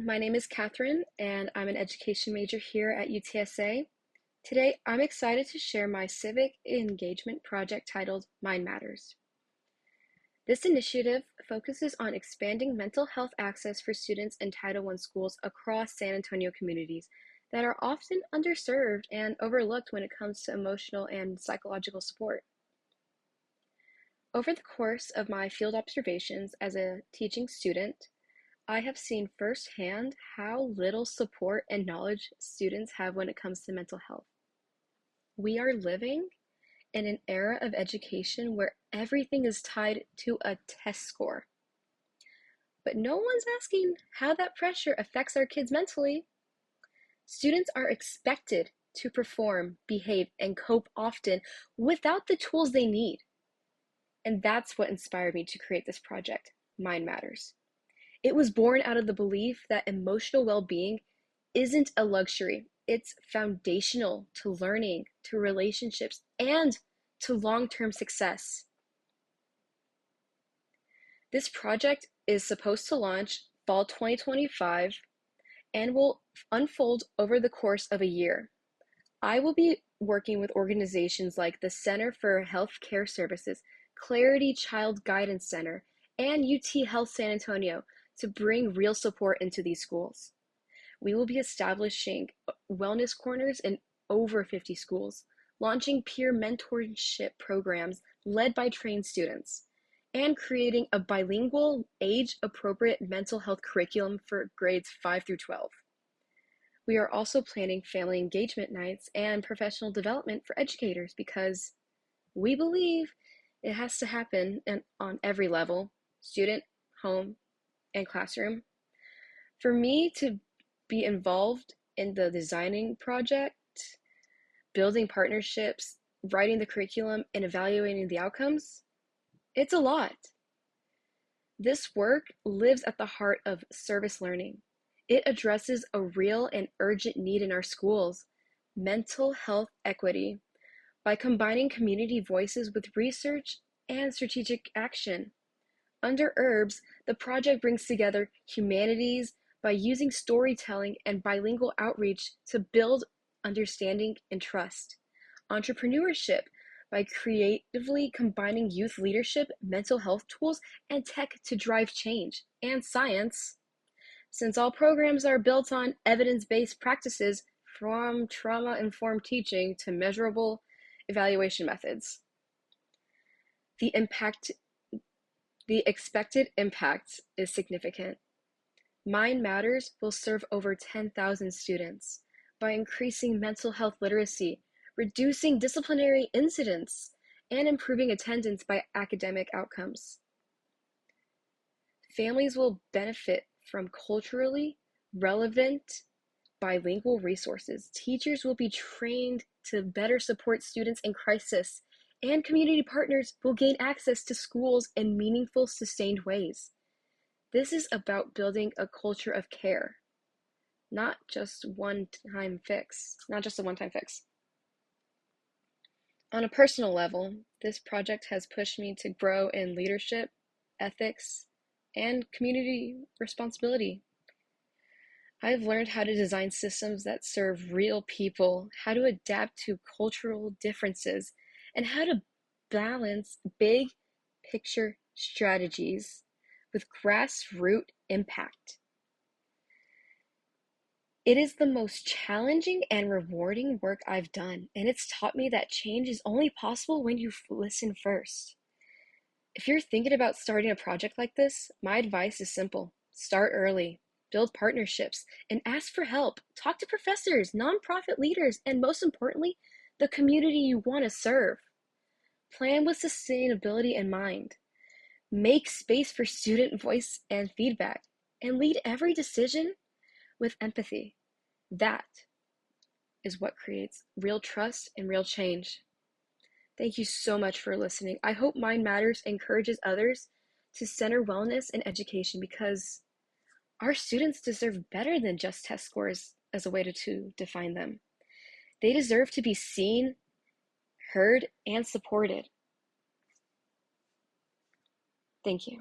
My name is Catherine, and I'm an education major here at UTSA. Today, I'm excited to share my civic engagement project titled Mind Matters. This initiative focuses on expanding mental health access for students in Title I schools across San Antonio communities that are often underserved and overlooked when it comes to emotional and psychological support. Over the course of my field observations as a teaching student, I have seen firsthand how little support and knowledge students have when it comes to mental health. We are living in an era of education where everything is tied to a test score. But no one's asking how that pressure affects our kids mentally. Students are expected to perform, behave, and cope often without the tools they need. And that's what inspired me to create this project, Mind Matters. It was born out of the belief that emotional well-being isn't a luxury. It's foundational to learning, to relationships, and to long-term success. This project is supposed to launch fall 2025 and will unfold over the course of a year. I will be working with organizations like the Center for Healthcare Services, Clarity Child Guidance Center, and UT Health San Antonio to bring real support into these schools. We will be establishing wellness corners in over 50 schools, launching peer mentorship programs led by trained students, and creating a bilingual, age-appropriate mental health curriculum for grades 5 through 12. We are also planning family engagement nights and professional development for educators because we believe it has to happen on every level, student, home, and classroom. For me to be involved in the designing project, building partnerships, writing the curriculum, and evaluating the outcomes, it's a lot. This work lives at the heart of service learning. It addresses a real and urgent need in our schools, mental health equity, by combining community voices with research and strategic action. Under URBS, the project brings together humanities by using storytelling and bilingual outreach to build understanding and trust. Entrepreneurship by creatively combining youth leadership, mental health tools, and tech to drive change. And science, since all programs are built on evidence-based practices from trauma-informed teaching to measurable evaluation methods. The expected impact is significant. Mind Matters will serve over 10,000 students by increasing mental health literacy, reducing disciplinary incidents, and improving attendance by academic outcomes. Families will benefit from culturally relevant bilingual resources. Teachers will be trained to better support students in crisis, and community partners will gain access to schools in meaningful, sustained ways. This is about building a culture of care, not just a one-time fix. On a personal level, this project has pushed me to grow in leadership, ethics, and community responsibility. I've learned how to design systems that serve real people, how to adapt to cultural differences, and how to balance big picture strategies with grassroots impact. It is the most challenging and rewarding work I've done, and it's taught me that change is only possible when you listen first. If you're thinking about starting a project like this, my advice is simple. Start early. Build partnerships, and ask for help. Talk to professors, nonprofit leaders, and most importantly, the community you want to serve. Plan with sustainability in mind. Make space for student voice and feedback, and lead every decision with empathy. That is what creates real trust and real change. Thank you so much for listening. I hope Mind Matters encourages others to center wellness and education because our students deserve better than just test scores as a way to define them. They deserve to be seen, heard, and supported. Thank you.